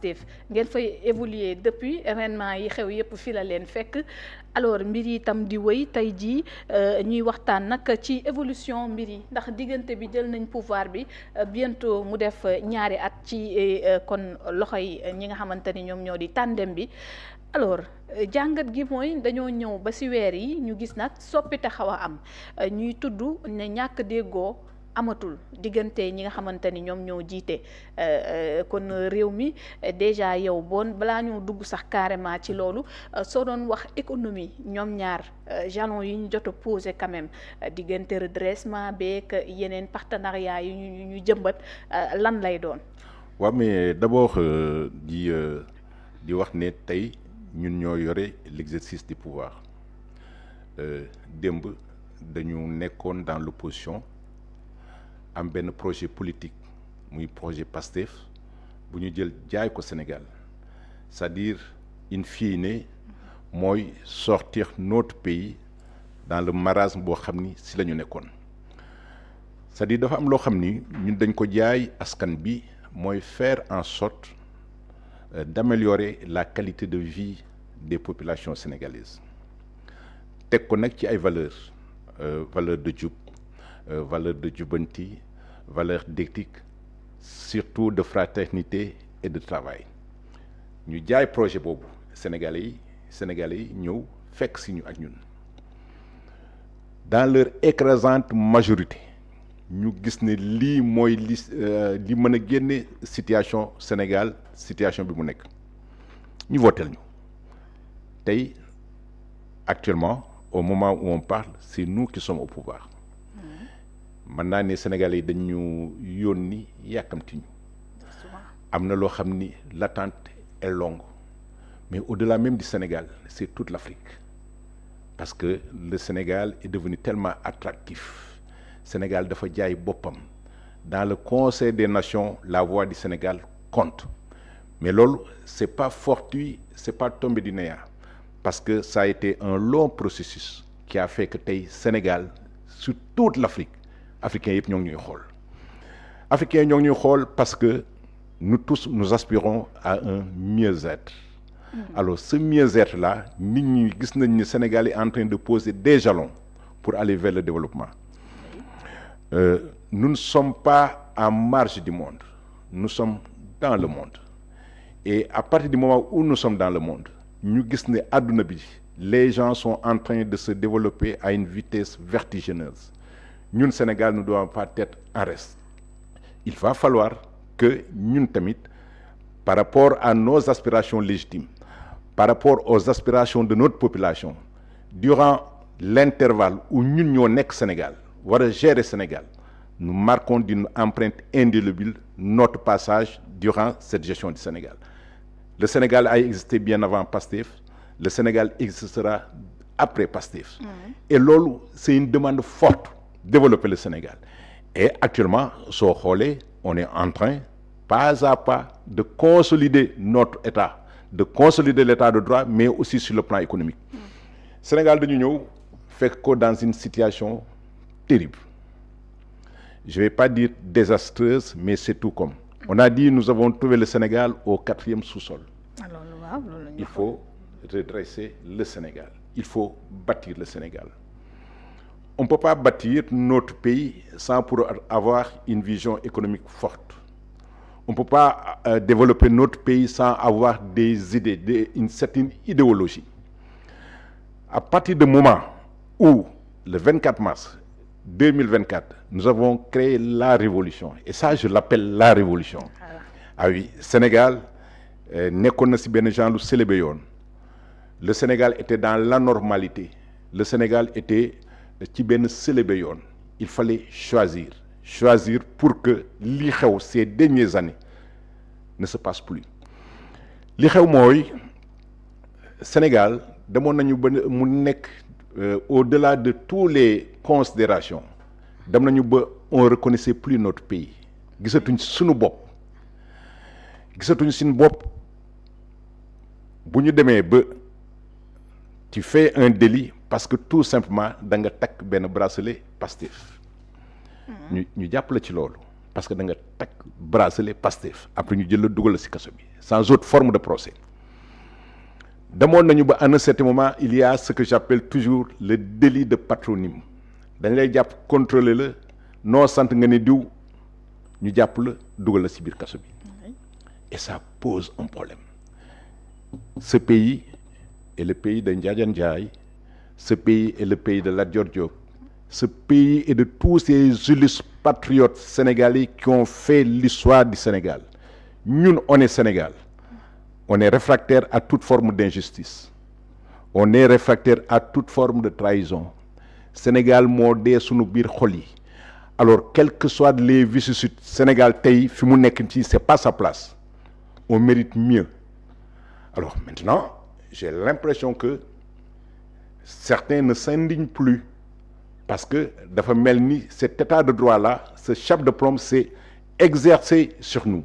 Pastef ngeen fay évoluer depuis événement yi xew yëpp fi la leen fekk alors mbir yi itam di wéy tey jii ñuy waxtaan nag ci évolution mbir yi ndax diggante bi jël nañ pouvoir bi bientôt mu def ñaari at ci kon loxoy ñi nga xamante ni ñoom ñoo di tandem bi alors jàngat gi mooy dañoo ñëw ba ci weer yi ñu gis nag soppite xaw a am ñuy tudd ne ñàkk déggoo amatul diggante ñi nga xamante ni ñoom ñoo jiite kon réew mi déjà yow balaa ñoo dugg sax carrément ci loolu soo doon wax économie ñoom ñaar jalon yi ñu jot a posé quand même diggante redressement beeg yeneen partenariat yi ñu jëmbat lan lay doon. waaw mais d'abord di wax ne tey ñun ñoo yore l'exercice du pouvoir démb dañu nekkoon dans l'opposition am benn projet politique muy projet PASTEF bu ñu jël jaay ko Sénégal c'est-à-dire in fine mooy sortir notre pays dans le marasme boo xam ni si la ñu nekkoon c'est-à-dire dafa am loo xam ni ñun dañ ko jaay askan bi mooy faire en sorte d'améliorer la qualité de vie des populations sénégalaises teg ko nag ci ay valeurs valeur de jub valeur de jubanti valeur d'éthique surtout de fraternité et de travail ñu jaay projet boobu sénégalais yi ñëw fekk si ñu ak ñun dans leur écrasante majorité ñu gis ne lii mooy li mën a génne situation Sénégal situation bi mu nekk ñu votel ñu tey actuellement au moment où on parle c'est nous qui sommes au pouvoir mën naa ne Sénégalais yi dañu yónni yàkkamti ñu am na loo xam ni l'attente est longue mais au-delà même du Sénégal c'est toute l'Afrique parce que le Sénégal est devenu tellement attractif Sénégal dafa jaay boppam dans le Conseil des Nations la voix du Sénégal compte mais loolu c'est pas fortuit c'est pas tombé du néant parce que ça a été un long processus qui a fait que tey Sénégal sur toute l'Afrique africains yëpp ñoo ngi ñuy xool africains yi ñoo ngi ñuy xool parce que nous tous nous aspirons à un mieux-être alors ce mieux-être là nit ñi gis nañ ni Sénégal est en train de poser des jalons pour aller vers le développement nous ne sommes pas en marge du monde nous sommes dans le monde et à partir du moment où nous sommes dans le monde ñu gis ne àdduna bi les gens sont en train de se développer à une vitesse vertigineuse ñun Sénégal ne doit pas être en reste il va falloir que ñun tamit par rapport à nos aspirations légitimes par rapport aux aspirations de notre population durant l'intervalle où ñun ñoo nekk Sénégal war a gérer Sénégal nous marquons d'une empreinte indélébile notre passage durant cette gestion du Sénégal le Sénégal a existé bien avant Pastef le Sénégal existera après Pastef et loolu c'est une demande forte développer le Sénégal et actuellement soo xoolee on est en train pas à pas de consolider notre État de consolider l'État de droit mais aussi sur le plan économique Sénégal dañu ñëw fekk ko dans une situation terrible je vais pas dire désastreuse mais c'est tout comme on a dit nous avons trouvé le Sénégal au 4e sous-sol il faut redresser le Sénégal il faut bâtir le Sénégal on ne peut pas bâtir notre pays sans pour avoir une vision économique forte. On ne peut pas développer notre pays sans avoir des idées, une certaine idéologie. À partir du moment où, le 24 mars 2024, nous avons créé la révolution, et ça je l'appelle la révolution. Ah oui, Sénégal, nekkoon na ci benn genre lu célébé yoon. Le Sénégal était dans l'anormalité. Le Sénégal était ci benn célébé yoon il fallait choisir pour que li xew ces dernières années ne se passe plus li xew mooy Sénégal demoon nañu ba mu nekk au-delà de tous les considérations dem nañu ba on reconnaissait plus notre pays gisatuñ suñu bopp bu ñu demee ba tu fais un délit parce que tout simplement da nga takk benn bracelet Pastef ñu jàpp la ci loolu parce que da nga takk bracelet Pastef après ñu jël la dugal la ci kaso bi sans autre forme de procès. demoon nañu ba à un certain moment il y a ce que j'appelle toujours le délit de patronyme dañ lay jàpp contrôler la noo sant nga ni diw ñu jàpp la dugal la ci biir kaso bi et ça pose un problème. Ce pays est le pays de Ndiadiane Ndiaye, ce pays est le pays de Lat Dior Diop, ce pays est de tous ces illustres patriotes sénégalais qui ont fait l'histoire du Sénégal. Ñun on est Sénégal. On est réfractaire à toute forme d'injustice. On est réfractaire à toute forme de trahison. Sénégal moo dee sunu biir xol yi. Alors quelles que soient les vicissitudes Sénégal tey fi mu nekk ci c'est pas sa place. On mérite mieux. Alors maintenant, j'ai l'impression que certains ne s'indignent plus parce que dafa mel ni cet état de droit-là, ce chape de plomb, c'est exercé sur nous.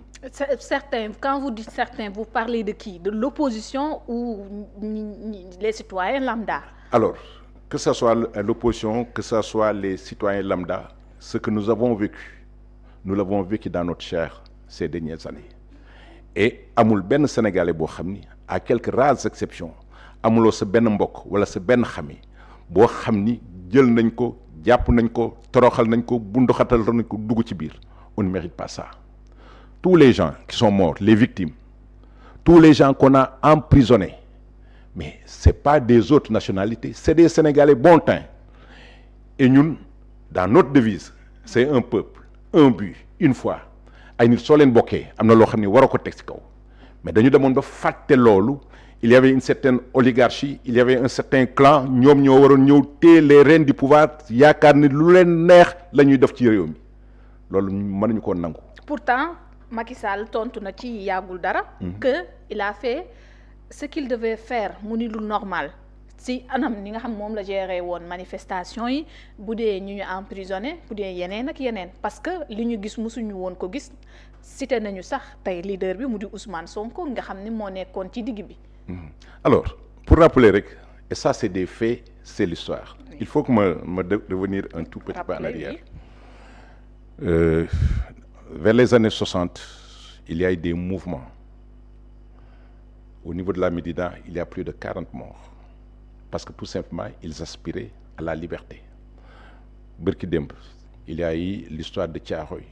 Certains, quand vous dites certains, vous parlez de qui? De l'opposition ou les citoyens lambda? Alors, que ce soit l'opposition, que ce soit les citoyens lambda, ce que nous avons vécu, nous l'avons vécu dans notre chair ces dernières années. Et amul benn Sénégalais boo xam ni à quelques rares exceptions amuloo sa benn mbokk wala sa benn xami boo xam ni jël nañ ko jàpp nañ ko toroxal nañ ko bunduxatal nañ ko dugg ci biir. On ne mérite pas ça. Tous les gens qui sont morts, les victimes, tous les gens qu'on a emprisonnés, mais c'est pas des autres nationalités, c'est des Sénégalais bon teint. Et ñun dans notre devise c'est un peuple, un but, une foi. ay nit soo leen bokkee am na loo xam ne waroo ko teg ci kaw mais dañu demoon ba fàtte loolu il y avait une certaine oligarchie il y avait un certain clan ñoom ñoo waroon ñëw téye les rênes du pouvoir yaakaar ni lu leen neex la ñuy def ci réew mi loolu mënuñu koo nangu. Pourtant Macky Sall tontu na ci yàggul dara. que il a fait ce qu'il devait faire mu ni lu normal. si anam ni nga xam moom la géré woon manifestation yi bu dee ñu emprisonné bu dee yeneen ak yeneen parce que li ñu gis musuñu woon ko gis cité nañu sax tey leader bi mu di Ousmane Sonko nga xam ni moo nekkoon ci digg bi. Alors pour rappeler rek et ça c'est des faits c'est l'histoire. Oui. Il faut que ma revenir un tout petit peu en arrière. Vers les années 60 il y a eu des mouvements au niveau de la Médina il y a plus de 40 morts. Parce que tout simplement, ils aspiraient à la liberté. Bërki démb, il y a eu l'histoire de Thiaroye.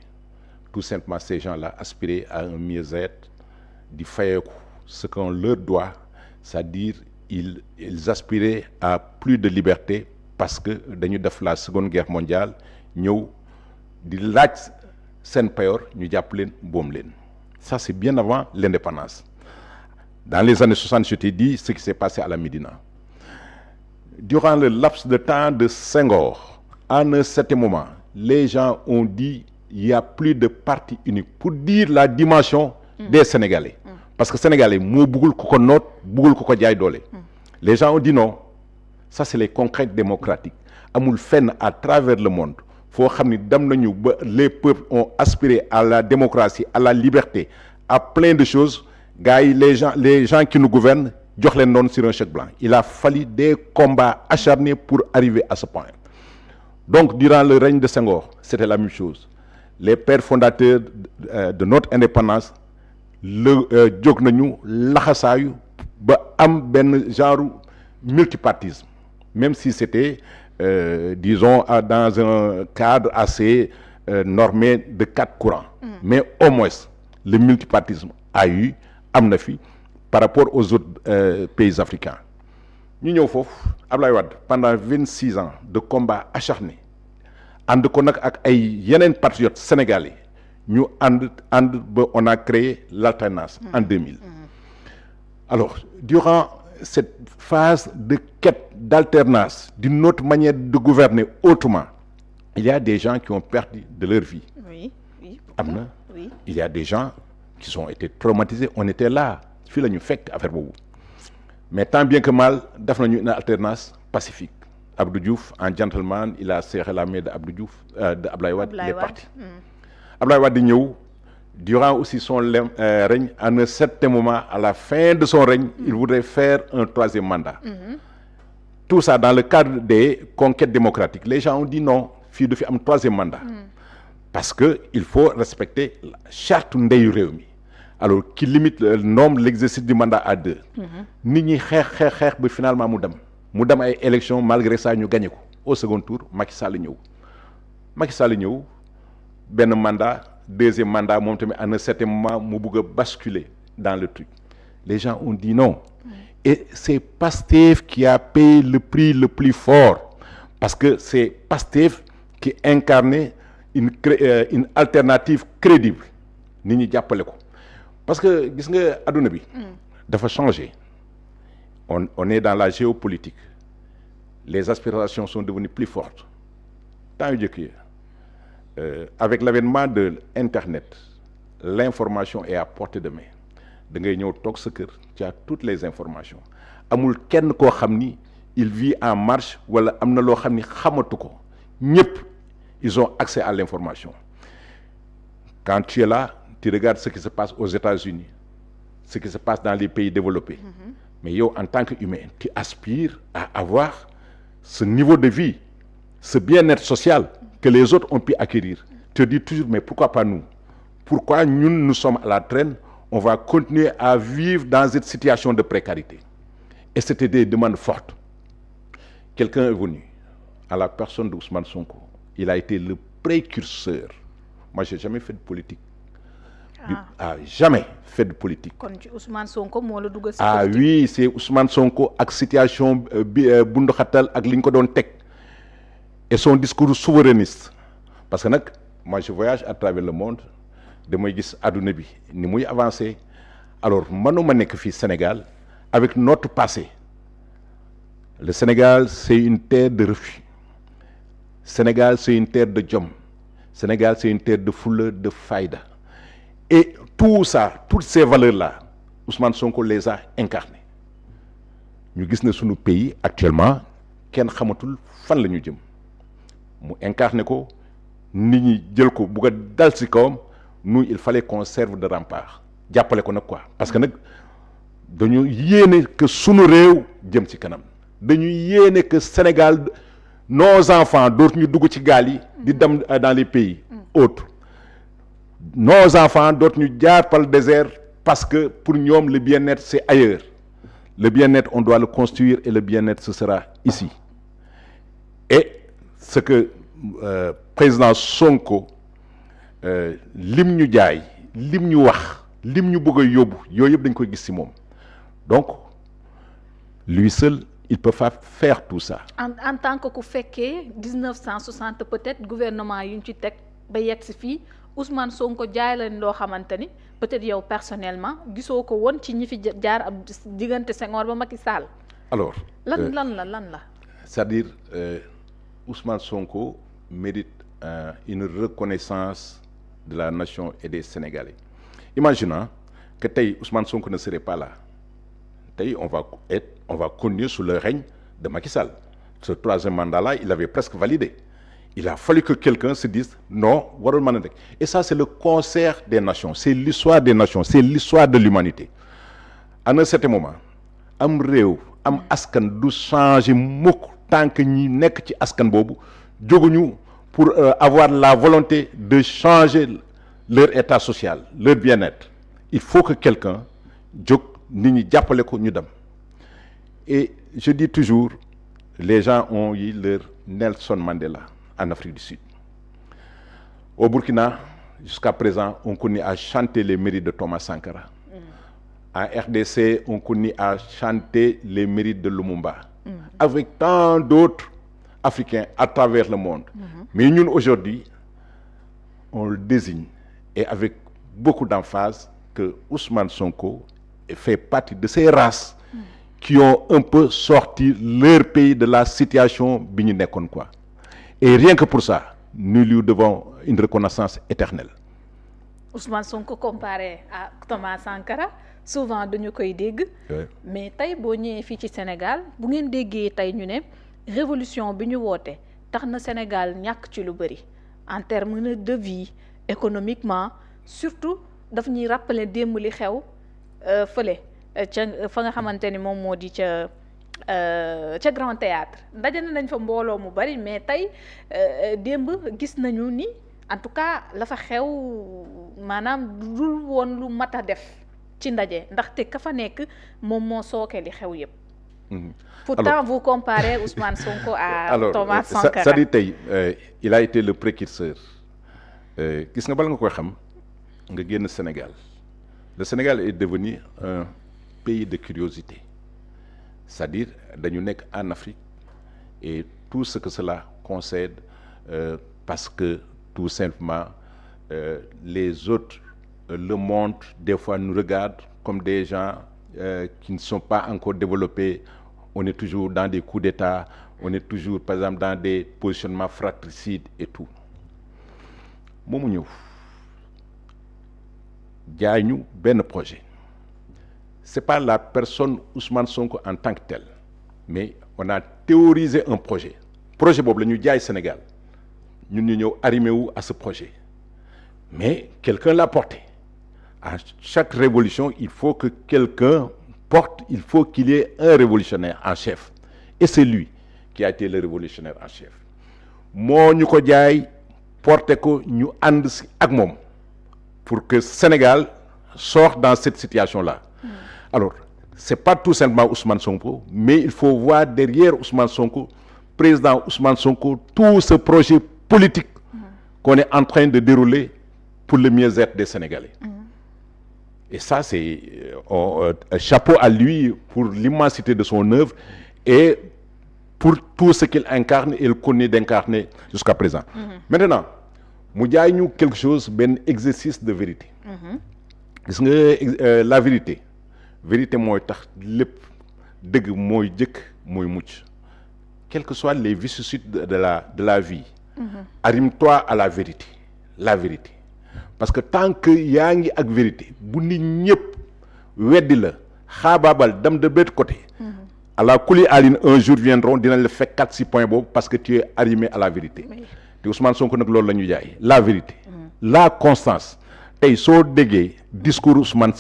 Tout simplement, ces gens-là aspiraient à un mieux-être, di fayeeku ce qu'on leur doit, c'est-à-dire ils aspiraient à plus de liberté parce que dañu def la Seconde Guerre mondiale ñëw di laaj seen payoor ñu jàpp leen boom leen. Ça, c'est bien avant l'indépendance. Dans les années 60, je t'ai dit ce qui s'est passé à la Médina. Durant le laps de temps de Senghor, à un certain moment, les gens ont dit il n'y a plus de parti unique pour dire la dimension des Sénégalais. Parce que Sénégalais, moo bëggul ku ko noot, bëggul ku ko jaay doole. Les gens ont dit non. Ça, c'est les conquêtes démocratiques. Amul fenn à travers le monde foo xam ni dem nañu ba les peuples ont aspiré à la démocratie, à la liberté, à plein de choses. Gars yi les gens qui nous gouvernent jox leen noonu sur un chèque blanc. Il a fallu des combats acharnés pour arriver à ce point. Donc durant le règne de Senghor, c'était la même chose. Les pères fondateurs de notre indépendance jóg nañu laxasaayu ba am benn genre multipartisme, même si c'était disons dans un cadre assez normé de 4 courants. Mais au moins le multipartisme a eu am na fi par rapport aux autres pays africains. ñu ñëw foofu Ablaye Wade pendant 26 ans de combat acharné ànd ko nag ak ay yeneen patriotes sénégalais ñu ànd ba on a créé l'alternance en 2000. Alors durant cette phase de quête d'alternance d'une autre manière de gouverner autrement, il y a des gens qui ont perdu de leur vie. Oui, oui. Am na. Oui. Il y a des gens qui ont été traumatisés, on était là. Fii la ñu fekk affaire boobu mais tant bien que mal def nañu une alternance pacifique. Abdou Diouf en gentleman il a serré la main de Abdou Diouf de Ablaye Wade. Il est parti. Ablaye Wade di ñëw durant aussi son règne à un certain moment à la fin de son règne il voudrait faire un 3e mandat. Tout ça dans le cadre des conquêtes démocratiques. Les gens ont dit non fii du fi am 3e mandat. parce que il faut respecter la charte ndeyu réew mi alors qui limite nomme l'exercice du mandat à 2. nit ñi xeex ba finalement mu dem ay élections malgré ça ñu gagné ko au second tour Macky Sall ñëw benn mandat deuxième mandat moom tamit à un certain moment mu bëgg a basculer dans le truc les gens ont dit non et c'est Pastef qui a payé le prix le plus fort parce que c'est Pastef qui incarnait une alternative crédible nit ñi jàppale ko parce que gis nga adduna bi dafa changer on est dans la géopolitique les aspirations sont devenues plus fortes temps yu jëkk yi avec l'avènement de l'internet l'information est à portée de main da ngay ñëw toog sa kër tu as toutes les informations amul kenn koo xam ni il vit en marche wala am na loo xam ni xamatu ko ñëpp ils ont accès à l'information quand tu es là tu regardes ce qui se passe aux États-Unis ce qui se passe dans les pays développés mais yow en tant qu'humain tu aspires à avoir ce niveau de vie ce bien-être social que les autres ont pu acquérir tu te dis toujours mais pourquoi pas nous pourquoi nous sommes à la traîne on va continuer à vivre dans cette situation de précarité et c'était des demandes fortes quelqu'un est venu à la personne d'Ousmane Sonko il a été le précurseur moi j'ai jamais fait de politique jamais fait de politique kon ci Ousmane Sonko moo la dugal oui c'est Ousmane Sonko ak situation bi bunduxatal ak li ñu ko doon teg et son discours souverainiste parce que nag moi je voyage à travers le monde damay gis adduna bi ni muy avancer alors mënuma nekk fii Sénégal avec notre passé le Sénégal c'est une terre de refus Sénégal c'est une terre de jom Sénégal c'est une terre de fulla de fayda et tout ça toutes ces valeurs là Ousmane Sonko les a incarnées ñu gis ne sunu pays actuellement kenn xamatul fan la ñu jëm mu incarné ko nit ñi jël ko bugg a dal ci kawam nous il fallait qu'on serve de rempart jàppale ko nag quoi parce que nag dañu yéene que sunu réew jëm ci kanam dañu yéene que Sénégal nos enfants dootuñu dugg ci gaal yi di dem dans les pays autres nos enfants dootuñu jaar par le désert parce que pour ñoom le bien-être c'est ailleurs le bien-être on doit le construire et le bien-être ce sera ici et ce que président Sonko lim ñu jaay lim ñu wax lim ñu bëgg a yóbbu yooyu yëpp dañ koy gis ci moom donc lui seul il peut pas faire tout ça. en tant que ku fekkee 1960 peut-être gouvernement yu ñu ci teg ba yegg si fii Ousmane Sonko jaay leen loo xamante ni peut-être yow personnellement gisoo ko woon ci ñi fi jaar ab diggante Senghor ba Macky Sall. alors lan la. c'est-à-dire Ousmane Sonko mérite une reconnaissance de la nation et des Sénégalais imaginons que tey Ousmane Sonko ne serait pas là tey on va continuer sous le règne de Macky Sall ce troisième mandat-là il avait presque validé il a fallu que quelqu'un se dise non warul mën a nekk et ça c'est le concert des nations c'est l'histoire des nations c'est l'histoire de l'humanité à un certain moment am réew am askan du changer mukk tant que ñi nekk ci askan boobu jóguñu pour avoir la volonté de changer leur état social leur bien-être il faut que quelqu'un jóg nit ñi jàppale ko ñu dem et je dis toujours les gens ont eu leur Nelson Mandela en Afrique du Sud au Burkina jusqu'à présent on continue à chanter les mérites de Thomas Sankara en RDC on continue à chanter les mérites de Lumumba avec tant d'autres Africains à travers le monde mais ñun aujourd'hui on le désigne et avec beaucoup d'emphase que Ousmane Sonko fait partie de ces races qui ont un peu sorti leur pays de la situation bi ñu nekkoon quoi et rien que pour ça nous lui devons une reconnaissance éternelle. Ousmane Sonko comparé à Thomas Sankara souvent dañu koy dégg mais tey boo ñëwee fii ci Sénégal bu ngeen déggee tey ñu ne révolution bi ñu woote tax na Sénégal ñàkk ci lu bëri en termes de vie économiquement surtout daf ñuy rappeler démb li xew fële ca fa nga xamante ni moom moo di ca Grand Théâtre ndaje nañ fa mbooloo mu bari mais tey démb gis nañu ni en tout cas la fa xew maanaam dul woon lu mat a def ci ndaje ndaxte ka fa nekk moom moo sooke li xew yëpp. Pourtant vous comparez Ousmane Sonko à Thomas Sankara. c'est-à-dire tey il a été le précurseur gis nga bala nga koy xam nga génn Sénégal le Sénégal est devenu un pays de curiosité c'est-à-dire dañu nekk en Afrique et tout ce que cela concède parce que tout simplement les autres le monde des fois nous regarde comme des gens qui ne sont pas encore développés. On est toujours dans des coups d'État, on est toujours par exemple dans des positionnements fratricides et tout moomu ñëw jaay ñu benn projet c'est pas la personne Ousmane Sonko en tant que tel mais on a théorisé un projet boobu la ñu jaay Sénégal ñun ñu ñëw arrimé wu à ce projet mais quelqu'un l'a porté. À chaque révolution il faut que quelqu'un porte, il faut qu'il y ait un révolutionnaire en chef et c'est lui qui a été le révolutionnaire en chef moo ñu ko jaay porté ko ñu ànd si ak moom pour que Sénégal sorte dans cette situation-là. Alors c'est pas tout simplement Ousmane Sonko mais il faut voir derrière Ousmane Sonko président Ousmane Sonko tout ce projet politique qu'on est en train de dérouler pour le mieux-être des Sénégalais. Et ça, c'est un chapeau à lui pour l'immensité de son œuvre et pour tout ce qu'il incarne et il connaît d'incarner jusqu'à présent. Maintenant, mu jaay ñu quelque chose, benn exercice de vérité. Gis nga la vérité mooy tax lépp dëgg mooy jëkk mooy mucc. Quelles que soient les vicissitudes de la vie, arrime-toi à la vérité. La vérité. Parce que tant que yaa ngi ak vérité bu nit ñëpp weddi la xaabaabal dem de l'autre côté à la kuli aline un jour viendront dinañ la fekk 4-6 points boobu parce que tu es arrimé à la vérité te Ousmane Sonko nag loolu la ñu jaay la vérité la constance tey soo déggee discours Ousmane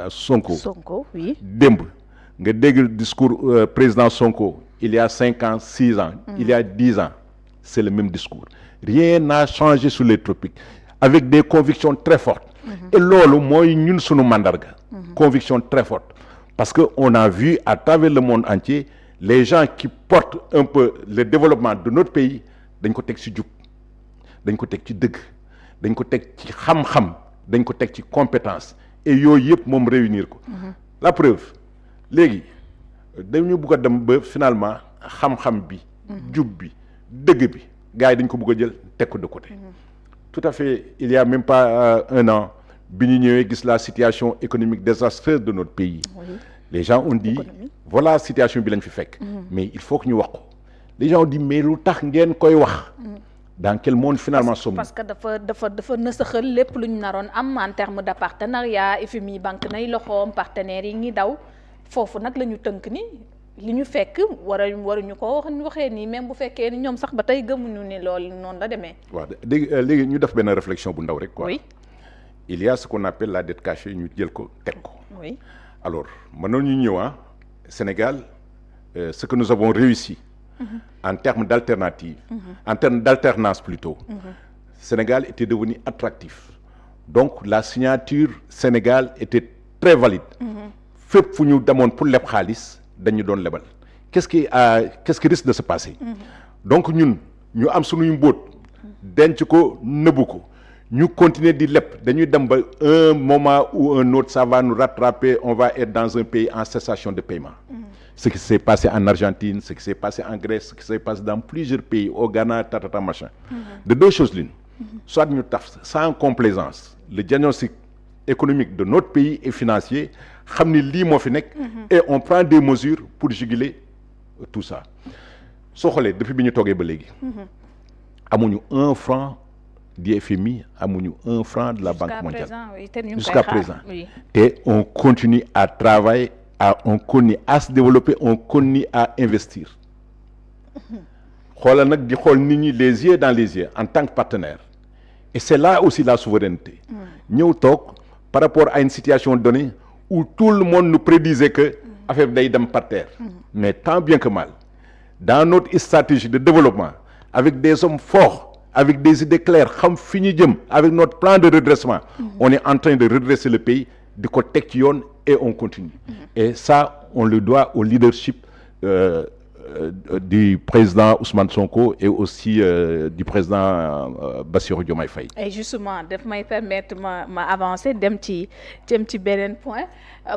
Sonko oui démb nga dégg discours président Sonko il y a 5 ans 6 ans il y a 10 ans c'est le même discours rien n'a changé sur les tropiques avec des convictions très fortes. Et loolu mooy ñun sunu mandarga. Conviction très forte. Parce que on a vu à travers le monde entier les gens qui portent un peu le développement de notre pays dañ ko teg ci jub dañ ko teg ci dëgg dañ ko teg ci xam-xam dañ ko teg ci compétence et yooyu yëpp moom réunir ko. La preuve léegi dañu bëgg a dem ba finalement xam-xam bi. jub bi dëgg bi gars yi dañ ko bëgg a jël teg ko de côté. Tout à fait il y a même pas un an bi ñu ñëwee gis la situation économique désastreuse de notre pays. Les gens ont dit voilà situation bi lañ fi fekk. Mais il faut que ñu wax ko. Les gens ont dit mais lu tax ngeen koy wax. Dans quel monde finalement sommes-nous? Parce que dafa nësaxal lépp lu ñu naroon am en terme de partenariat FMI banque nay loxoom partenaires yi ngi daw foofu nag la ñu tënk ni li ñu fekk waruñu ko waxee nii même bu fekkee ni ñoom sax ba tey gëmuñu ni loolu noonu la demee. waaw léegi ñu def benn réflexion bu ndaw rek quoi. Oui. Il y a ce qu'on appelle la dette cachée ñu jël ko teg ko. Oui. Alors mënoon ñu ñëw Sénégal ce que nous avons réussi. En termes d'alternative. En termes d'alternance plutôt. Sénégal était devenu attractif. Donc la signature Sénégal était très valide. Fépp fu ñu demoon pour leb xaalis dañu doon lebal qu'est-ce qui risque de se passer. Donc ñun ñu am suñuy mbóot denc ko nëbbu ko ñu continuer di leb dañuy dem ba un moment ou un autre ça va nous rattraper on va être dans un pays en cessation de paiement. Ce qui s'est passé en Argentine ce qui s'est passé en Grèce ce qui s'est passé dans plusieurs pays au Ghana tatata machin. De deux choses l'une. Soit ñu taf sans complaisance le diagnostic économique de notre pays et financier xam ni lii moo fi nekk. Et on prend des mesures pour juguler tout ça. Soo xoolee depuis bi ñu toogee ba léegi. Amuñu 1 franc du FMI amuñu 1 franc de la Banque mondiale. Jusqu'à présent te on continue à travailler on continue à se développer on continue à investir. Xoolal nag di xool nit ñi les yeux dans les yeux en tant que partenaire. Et c'est là aussi la souveraineté. ñëw toog par rapport à une situation donnée où tout le monde nous prédisait que affaire bi day dem par terre. Mais tant bien que mal dans notre stratégie de développement avec des hommes forts avec des idées claires xam fi ñu jëm avec notre plan de redressement on est en train de redresser le pays di ko teg ci yoon et on continue et ça on le doit au leadership du président Ousmane Sonko et aussi du président Bassirou Diomaye Faye. Et justement daf may permettre ma avancer dem ci beneen point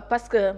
parce que